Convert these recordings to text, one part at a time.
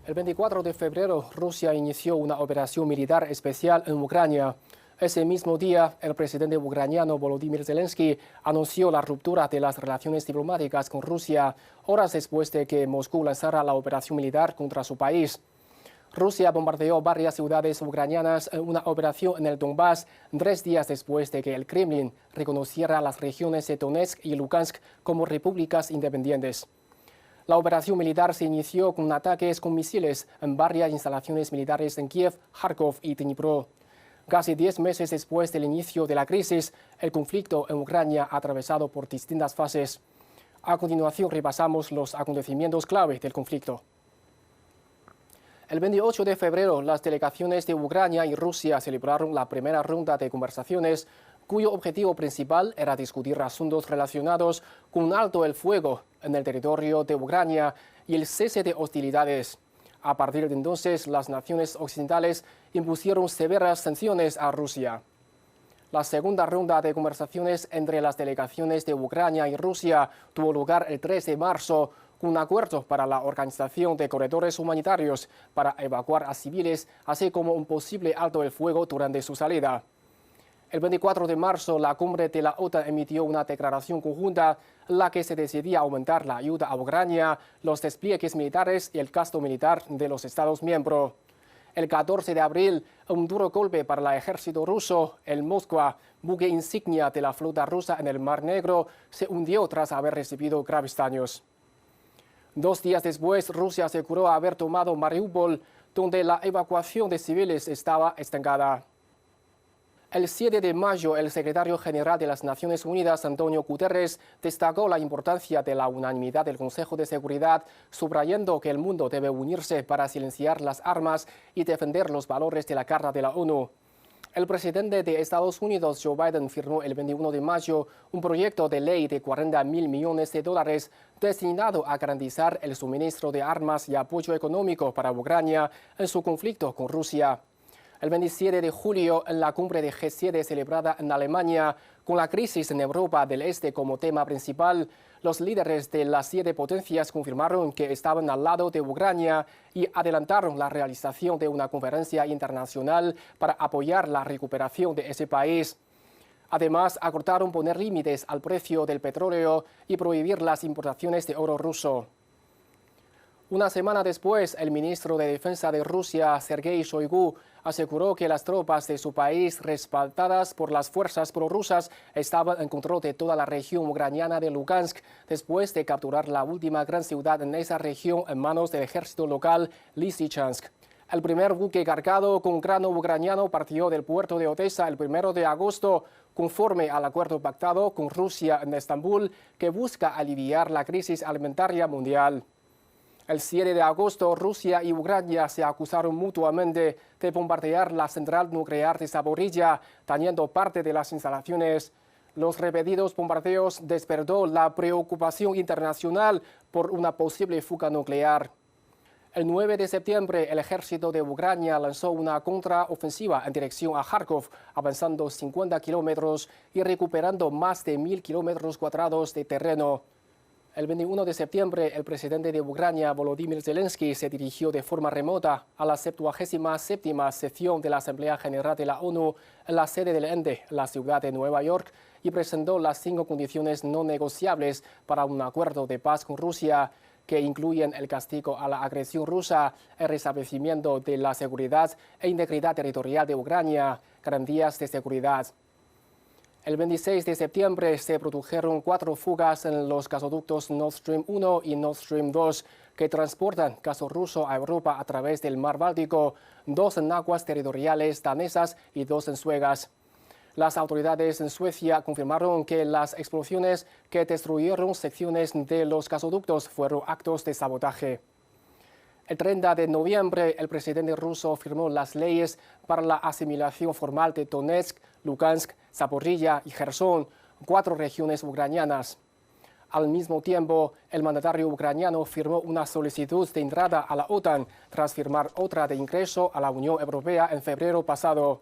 El 24 de febrero, Rusia inició una operación militar especial en Ucrania. Ese mismo día, el presidente ucraniano Volodymyr Zelensky anunció la ruptura de las relaciones diplomáticas con Rusia, horas después de que Moscú lanzara la operación militar contra su país. Rusia bombardeó varias ciudades ucranianas en una operación en el Donbass 3 días después de que el Kremlin reconociera las regiones de Donetsk y Lugansk como repúblicas independientes. La operación militar se inició con ataques con misiles en varias instalaciones militares en Kiev, Kharkov y Dnipro. Casi 10 meses después del inicio de la crisis, el conflicto en Ucrania ha atravesado por distintas fases. A continuación repasamos los acontecimientos clave del conflicto. El 28 de febrero, las delegaciones de Ucrania y Rusia celebraron la primera ronda de conversaciones, cuyo objetivo principal era discutir asuntos relacionados con un alto el fuego en el territorio de Ucrania y el cese de hostilidades. A partir de entonces, las naciones occidentales impusieron severas sanciones a Rusia. La segunda ronda de conversaciones entre las delegaciones de Ucrania y Rusia tuvo lugar el 3 de marzo, con un acuerdo para la organización de corredores humanitarios para evacuar a civiles, así como un posible alto el fuego durante su salida. El 24 de marzo, la cumbre de la OTAN emitió una declaración conjunta en la que se decidía aumentar la ayuda a Ucrania, los despliegues militares y el gasto militar de los Estados miembros. El 14 de abril, un duro golpe para el ejército ruso, el Moskva, buque insignia de la flota rusa en el Mar Negro, se hundió tras haber recibido graves daños. 2 días después, Rusia aseguró haber tomado Mariupol, donde la evacuación de civiles estaba estancada. El 7 de mayo, el secretario general de las Naciones Unidas, Antonio Guterres, destacó la importancia de la unanimidad del Consejo de Seguridad, subrayando que el mundo debe unirse para silenciar las armas y defender los valores de la Carta de la ONU. El presidente de Estados Unidos, Joe Biden, firmó el 21 de mayo un proyecto de ley de $40.000 millones destinado a garantizar el suministro de armas y apoyo económico para Ucrania en su conflicto con Rusia. El 27 de julio, en la cumbre de G7 celebrada en Alemania, con la crisis en Europa del Este como tema principal, los líderes de las 7 potencias confirmaron que estaban al lado de Ucrania y adelantaron la realización de una conferencia internacional para apoyar la recuperación de ese país. Además, acordaron poner límites al precio del petróleo y prohibir las importaciones de oro ruso. Una semana después, el ministro de Defensa de Rusia, Sergei Shoigu, aseguró que las tropas de su país, respaldadas por las fuerzas prorrusas, estaban en control de toda la región ucraniana de Lugansk, después de capturar la última gran ciudad en esa región en manos del ejército local, Lysychansk. El primer buque cargado con grano ucraniano partió del puerto de Odesa el 1 de agosto, conforme al acuerdo pactado con Rusia en Estambul, que busca aliviar la crisis alimentaria mundial. El 7 de agosto, Rusia y Ucrania se acusaron mutuamente de bombardear la central nuclear de Zaporizhia, dañando parte de las instalaciones. Los repetidos bombardeos despertó la preocupación internacional por una posible fuga nuclear. El 9 de septiembre, el ejército de Ucrania lanzó una contraofensiva en dirección a Kharkov, avanzando 50 kilómetros y recuperando más de 1.000 kilómetros cuadrados de terreno. El 21 de septiembre, el presidente de Ucrania, Volodymyr Zelensky, se dirigió de forma remota a la 77ª sesión de la Asamblea General de la ONU en la sede del ente, la ciudad de Nueva York, y presentó las 5 condiciones no negociables para un acuerdo de paz con Rusia, que incluyen el castigo a la agresión rusa, el restablecimiento de la seguridad e integridad territorial de Ucrania, garantías de seguridad. El 26 de septiembre se produjeron 4 fugas en los gasoductos Nord Stream 1 y Nord Stream 2 que transportan gas ruso a Europa a través del mar Báltico, 2 en aguas territoriales danesas y 2 en suecas. Las autoridades en Suecia confirmaron que las explosiones que destruyeron secciones de los gasoductos fueron actos de sabotaje. El 30 de noviembre, el presidente ruso firmó las leyes para la asimilación formal de Donetsk, Lugansk, Zaporizhia y Gerson, 4 regiones ucranianas. Al mismo tiempo, el mandatario ucraniano firmó una solicitud de entrada a la OTAN tras firmar otra de ingreso a la Unión Europea en febrero pasado.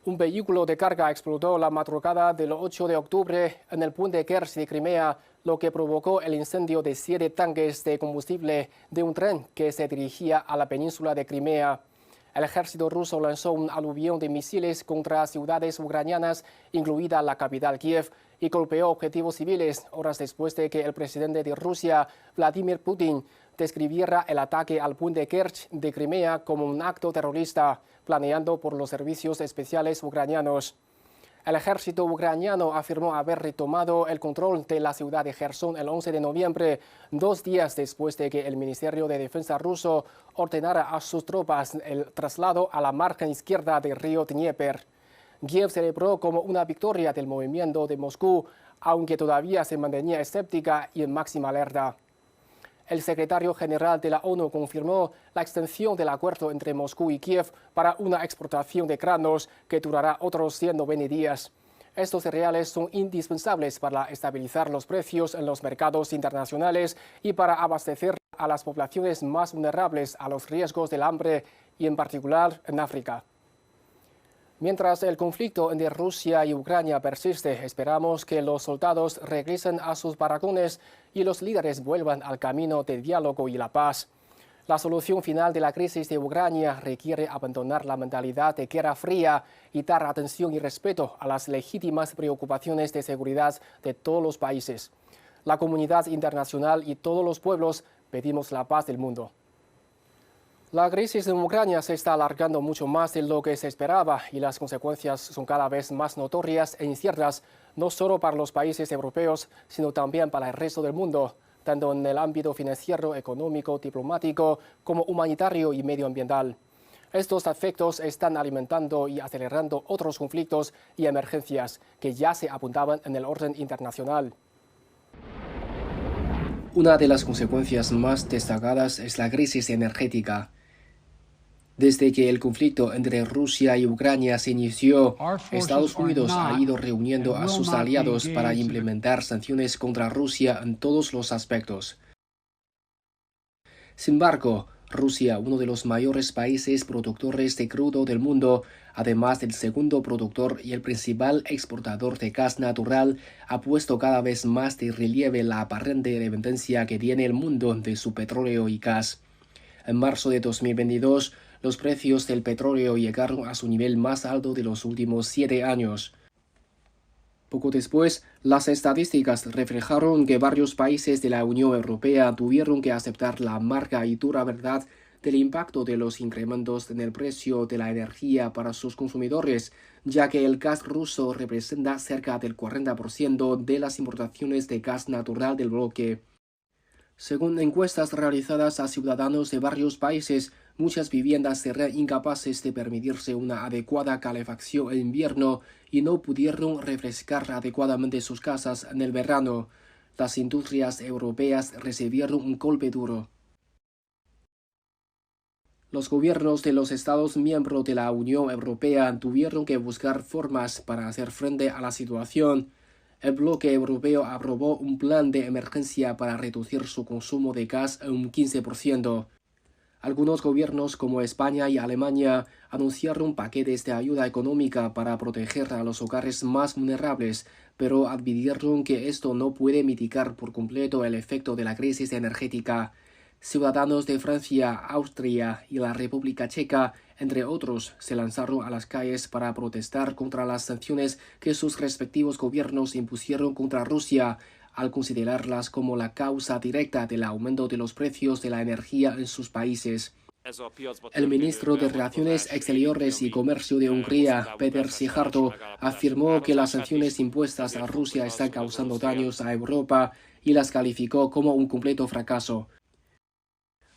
Un vehículo de carga explotó la madrugada del 8 de octubre en el puente Kerch de Crimea, lo que provocó el incendio de 7 tanques de combustible de un tren que se dirigía a la península de Crimea. El ejército ruso lanzó un aluvión de misiles contra ciudades ucranianas, incluida la capital Kiev, y golpeó objetivos civiles horas después de que el presidente de Rusia, Vladimir Putin, describiera el ataque al puente Kerch de Crimea como un acto terrorista planeado por los servicios especiales ucranianos. El ejército ucraniano afirmó haber retomado el control de la ciudad de Gerson el 11 de noviembre, 2 días después de que el Ministerio de Defensa ruso ordenara a sus tropas el traslado a la margen izquierda del río Dnieper. Kiev celebró como una victoria del movimiento de Moscú, aunque todavía se mantenía escéptica y en máxima alerta. El secretario general de la ONU confirmó la extensión del acuerdo entre Moscú y Kiev para una exportación de granos que durará otros 120 días. Estos cereales son indispensables para estabilizar los precios en los mercados internacionales y para abastecer a las poblaciones más vulnerables a los riesgos del hambre y en particular en África. Mientras el conflicto entre Rusia y Ucrania persiste, esperamos que los soldados regresen a sus barracones y los líderes vuelvan al camino del diálogo y la paz. La solución final de la crisis de Ucrania requiere abandonar la mentalidad de guerra fría y dar atención y respeto a las legítimas preocupaciones de seguridad de todos los países. La comunidad internacional y todos los pueblos pedimos la paz del mundo. La crisis en Ucrania se está alargando mucho más de lo que se esperaba y las consecuencias son cada vez más notorias e inciertas, no solo para los países europeos, sino también para el resto del mundo, tanto en el ámbito financiero, económico, diplomático, como humanitario y medioambiental. Estos efectos están alimentando y acelerando otros conflictos y emergencias que ya se apuntaban en el orden internacional. Una de las consecuencias más destacadas es la crisis energética. Desde que el conflicto entre Rusia y Ucrania se inició, Estados Unidos ha ido reuniendo a sus aliados para implementar sanciones contra Rusia en todos los aspectos. Sin embargo, Rusia, uno de los mayores países productores de crudo del mundo, además del segundo productor y el principal exportador de gas natural, ha puesto cada vez más de relieve la aparente dependencia que tiene el mundo de su petróleo y gas. En marzo de 2022, los precios del petróleo llegaron a su nivel más alto de los últimos 7 años. Poco después, las estadísticas reflejaron que varios países de la Unión Europea tuvieron que aceptar la amarga y dura verdad del impacto de los incrementos en el precio de la energía para sus consumidores, ya que el gas ruso representa cerca del 40% de las importaciones de gas natural del bloque. Según encuestas realizadas a ciudadanos de varios países, muchas viviendas serán incapaces de permitirse una adecuada calefacción en invierno y no pudieron refrescar adecuadamente sus casas en el verano. Las industrias europeas recibieron un golpe duro. Los gobiernos de los Estados miembros de la Unión Europea tuvieron que buscar formas para hacer frente a la situación. El bloque europeo aprobó un plan de emergencia para reducir su consumo de gas en un 15%. Algunos gobiernos como España y Alemania anunciaron paquetes de ayuda económica para proteger a los hogares más vulnerables, pero advirtieron que esto no puede mitigar por completo el efecto de la crisis energética. Ciudadanos de Francia, Austria y la República Checa, entre otros, se lanzaron a las calles para protestar contra las sanciones que sus respectivos gobiernos impusieron contra Rusia, al considerarlas como la causa directa del aumento de los precios de la energía en sus países. El ministro de Relaciones Exteriores y Comercio de Hungría, Péter Szijjártó, afirmó que las sanciones impuestas a Rusia están causando daños a Europa y las calificó como un completo fracaso.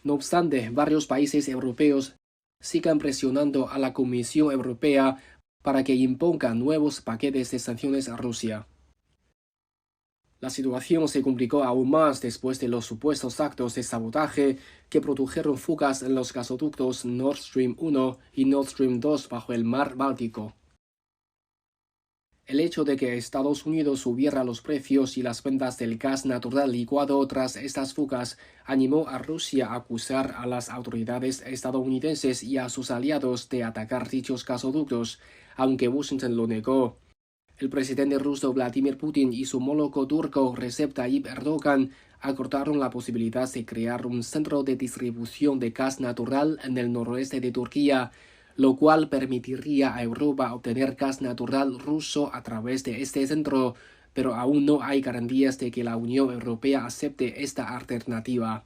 No obstante, varios países europeos sigan presionando a la Comisión Europea para que imponga nuevos paquetes de sanciones a Rusia. La situación se complicó aún más después de los supuestos actos de sabotaje que produjeron fugas en los gasoductos Nord Stream 1 y Nord Stream 2 bajo el mar Báltico. El hecho de que Estados Unidos subiera los precios y las ventas del gas natural licuado tras estas fugas animó a Rusia a acusar a las autoridades estadounidenses y a sus aliados de atacar dichos gasoductos, aunque Washington lo negó. El presidente ruso Vladimir Putin y su homólogo turco Recep Tayyip Erdogan acordaron la posibilidad de crear un centro de distribución de gas natural en el noroeste de Turquía, lo cual permitiría a Europa obtener gas natural ruso a través de este centro, pero aún no hay garantías de que la Unión Europea acepte esta alternativa.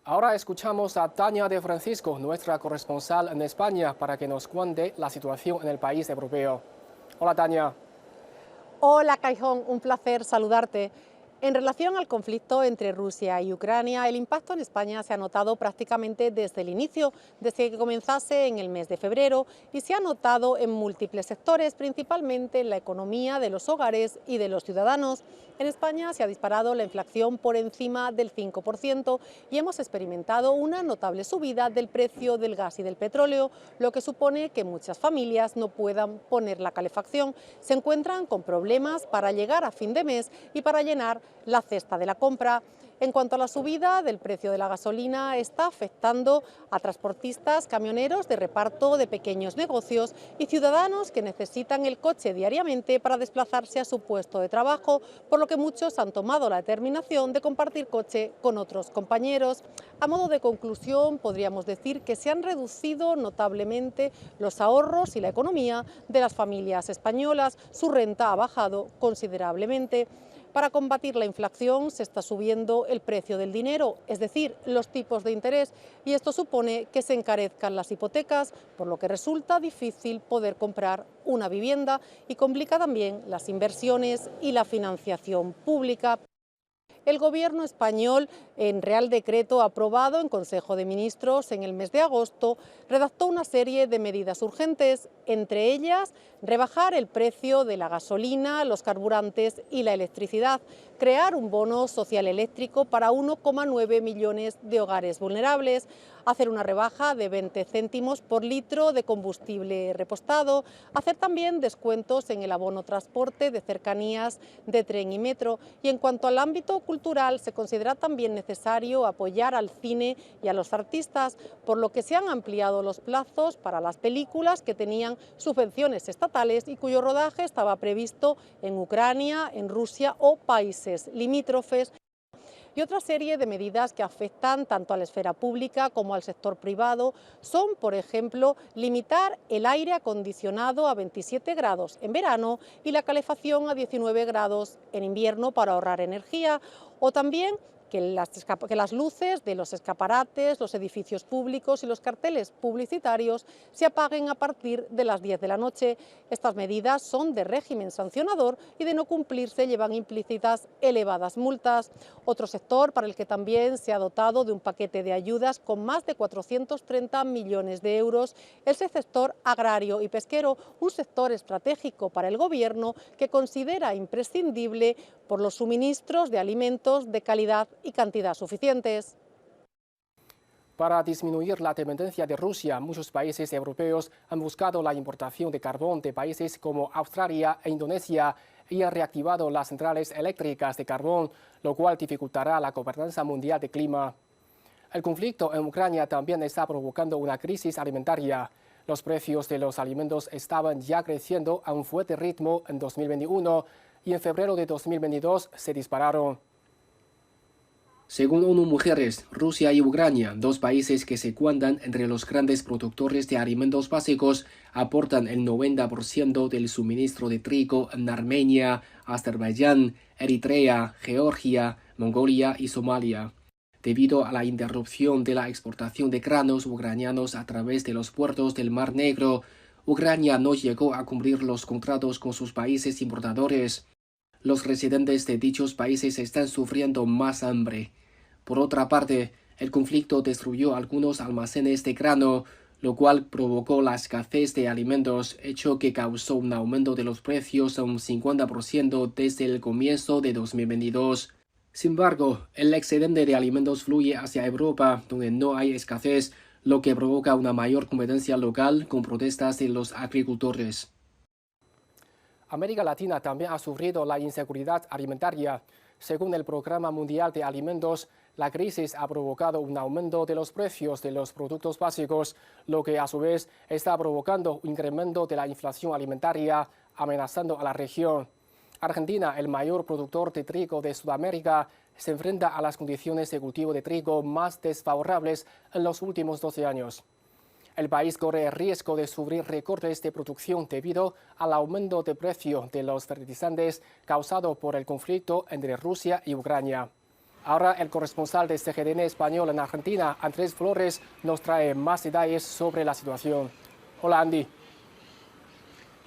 Ahora escuchamos a Tania de Francisco, nuestra corresponsal en España, para que nos cuente la situación en el país europeo. Hola, Tania. Hola, Caijón, un placer saludarte. En relación al conflicto entre Rusia y Ucrania, el impacto en España se ha notado prácticamente desde el inicio, desde que comenzase en el mes de febrero, y se ha notado en múltiples sectores, principalmente en la economía de los hogares y de los ciudadanos. En España se ha disparado la inflación por encima del 5% y hemos experimentado una notable subida del precio del gas y del petróleo, lo que supone que muchas familias no puedan poner la calefacción, se encuentran con problemas para llegar a fin de mes y para llenar la cesta de la compra. En cuanto a la subida del precio de la gasolina, está afectando a transportistas, camioneros de reparto de pequeños negocios y ciudadanos que necesitan el coche diariamente para desplazarse a su puesto de trabajo, por lo que muchos han tomado la determinación de compartir coche con otros compañeros. A modo de conclusión, podríamos decir que se han reducido notablemente los ahorros y la economía de las familias españolas. Su renta ha bajado considerablemente. Para combatir la inflación se está subiendo el precio del dinero, es decir, los tipos de interés, y esto supone que se encarezcan las hipotecas, por lo que resulta difícil poder comprar una vivienda y complica también las inversiones y la financiación pública. El Gobierno español, en Real Decreto aprobado en Consejo de Ministros en el mes de agosto, redactó una serie de medidas urgentes, entre ellas rebajar el precio de la gasolina, los carburantes y la electricidad, crear un bono social eléctrico para 1,9 millones de hogares vulnerables, hacer una rebaja de 20 céntimos por litro de combustible repostado, hacer también descuentos en el abono transporte de cercanías de tren y metro. Y en cuanto al ámbito cultural, se considera también necesario apoyar al cine y a los artistas, por lo que se han ampliado los plazos para las películas que tenían subvenciones estatales y cuyo rodaje estaba previsto en Ucrania, en Rusia o países limítrofes. Y otra serie de medidas que afectan tanto a la esfera pública como al sector privado son, por ejemplo, limitar el aire acondicionado a 27 grados en verano y la calefacción a 19 grados en invierno para ahorrar energía, o también que las luces de los escaparates, los edificios públicos y los carteles publicitarios se apaguen a partir de las 10 de la noche. Estas medidas son de régimen sancionador y de no cumplirse llevan implícitas elevadas multas. Otro sector para el que también se ha dotado de un paquete de ayudas con más de 430 millones de euros es el sector agrario y pesquero, un sector estratégico para el Gobierno que considera imprescindible por los suministros de alimentos de calidad y cantidad suficientes. Para disminuir la dependencia de Rusia, muchos países europeos han buscado la importación de carbón de países como Australia e Indonesia y han reactivado las centrales eléctricas de carbón, lo cual dificultará la gobernanza mundial del clima. El conflicto en Ucrania también está provocando una crisis alimentaria. Los precios de los alimentos estaban ya creciendo a un fuerte ritmo en 2021 y en febrero de 2022 se dispararon. Según ONU Mujeres, Rusia y Ucrania, dos países que se cuentan entre los grandes productores de alimentos básicos, aportan el 90% del suministro de trigo en Armenia, Azerbaiyán, Eritrea, Georgia, Mongolia y Somalia. Debido a la interrupción de la exportación de granos ucranianos a través de los puertos del Mar Negro, Ucrania no llegó a cumplir los contratos con sus países importadores. Los residentes de dichos países están sufriendo más hambre. Por otra parte, el conflicto destruyó algunos almacenes de grano, lo cual provocó la escasez de alimentos, hecho que causó un aumento de los precios a un 50% desde el comienzo de 2022. Sin embargo, el excedente de alimentos fluye hacia Europa, donde no hay escasez, lo que provoca una mayor competencia local con protestas de los agricultores. América Latina también ha sufrido la inseguridad alimentaria. Según el Programa Mundial de Alimentos, la crisis ha provocado un aumento de los precios de los productos básicos, lo que a su vez está provocando un incremento de la inflación alimentaria amenazando a la región. Argentina, el mayor productor de trigo de Sudamérica, se enfrenta a las condiciones de cultivo de trigo más desfavorables en los últimos 12 años. El país corre el riesgo de sufrir recortes de producción debido al aumento de precio de los fertilizantes causado por el conflicto entre Rusia y Ucrania. Ahora el corresponsal de CGTN Español en Argentina, Andrés Flores, nos trae más detalles sobre la situación. Hola, Andy.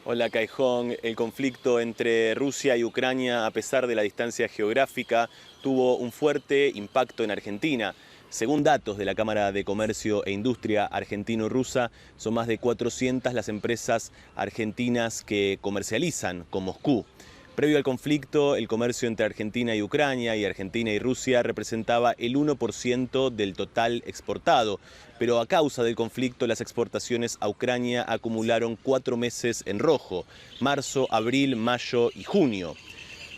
Hola, Caijón. El conflicto entre Rusia y Ucrania, a pesar de la distancia geográfica, tuvo un fuerte impacto en Argentina. Según datos de la Cámara de Comercio e Industria argentino-rusa, son más de 400 las empresas argentinas que comercializan con Moscú. Previo al conflicto, el comercio entre Argentina y Ucrania y Argentina y Rusia representaba el 1% del total exportado, pero a causa del conflicto las exportaciones a Ucrania acumularon 4 meses en rojo: marzo, abril, mayo y junio.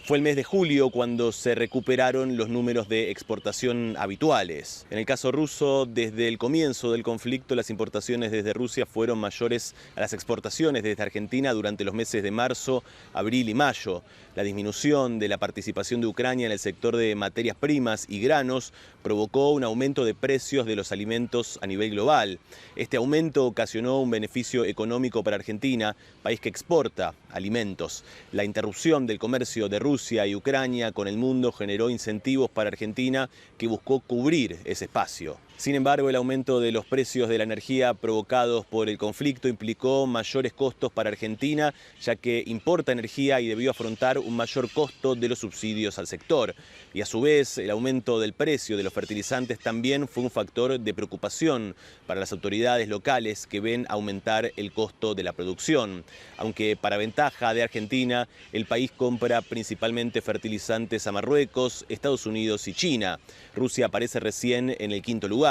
Fue el mes de julio cuando se recuperaron los números de exportación habituales. En el caso ruso, desde el comienzo del conflicto, las importaciones desde Rusia fueron mayores a las exportaciones desde Argentina durante los meses de marzo, abril y mayo. La disminución de la participación de Ucrania en el sector de materias primas y granos provocó un aumento de precios de los alimentos a nivel global. Este aumento ocasionó un beneficio económico para Argentina, país que exporta alimentos. La interrupción del comercio de Rusia y Ucrania con el mundo generó incentivos para Argentina, que buscó cubrir ese espacio. Sin embargo, el aumento de los precios de la energía provocados por el conflicto implicó mayores costos para Argentina, ya que importa energía y debió afrontar un mayor costo de los subsidios al sector. Y a su vez, el aumento del precio de los fertilizantes también fue un factor de preocupación para las autoridades locales, que ven aumentar el costo de la producción. Aunque para ventaja de Argentina, el país compra principalmente fertilizantes a Marruecos, Estados Unidos y China. Rusia aparece recién en el quinto lugar.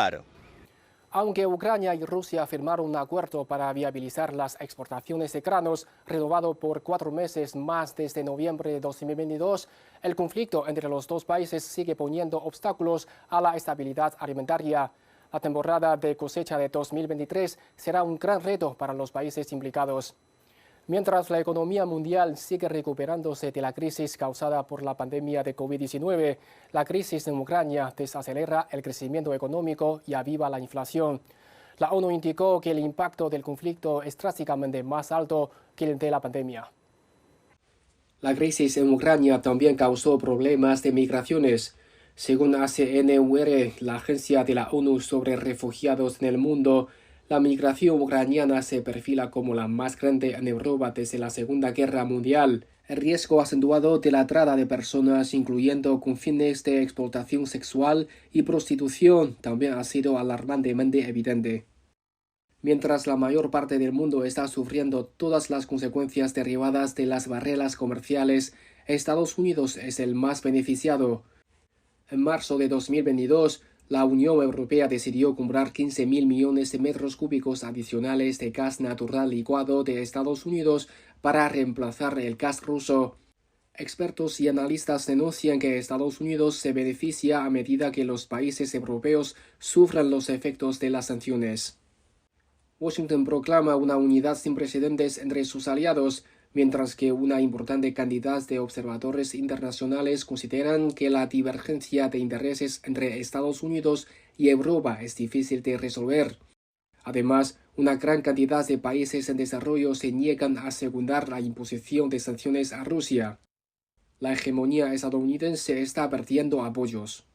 Aunque Ucrania y Rusia firmaron un acuerdo para viabilizar las exportaciones de granos, renovado por 4 meses más desde noviembre de 2022, el conflicto entre los dos países sigue poniendo obstáculos a la estabilidad alimentaria. La temporada de cosecha de 2023 será un gran reto para los países implicados. Mientras la economía mundial sigue recuperándose de la crisis causada por la pandemia de COVID-19, la crisis en Ucrania desacelera el crecimiento económico y aviva la inflación. La ONU indicó que el impacto del conflicto es drásticamente más alto que el de la pandemia. La crisis en Ucrania también causó problemas de migraciones. Según ACNUR, la agencia de la ONU sobre refugiados en el mundo, la migración ucraniana se perfila como la más grande en Europa desde la Segunda Guerra Mundial. El riesgo acentuado de la trata de personas, incluyendo con fines de explotación sexual y prostitución, también ha sido alarmantemente evidente. Mientras la mayor parte del mundo está sufriendo todas las consecuencias derivadas de las barreras comerciales, Estados Unidos es el más beneficiado. En marzo de 2022, la Unión Europea decidió comprar 15.000 millones de metros cúbicos adicionales de gas natural licuado de Estados Unidos para reemplazar el gas ruso. Expertos y analistas denuncian que Estados Unidos se beneficia a medida que los países europeos sufran los efectos de las sanciones. Washington proclama una unidad sin precedentes entre sus aliados, mientras que una importante cantidad de observadores internacionales consideran que la divergencia de intereses entre Estados Unidos y Europa es difícil de resolver. Además, una gran cantidad de países en desarrollo se niegan a secundar la imposición de sanciones a Rusia. La hegemonía estadounidense está perdiendo apoyos.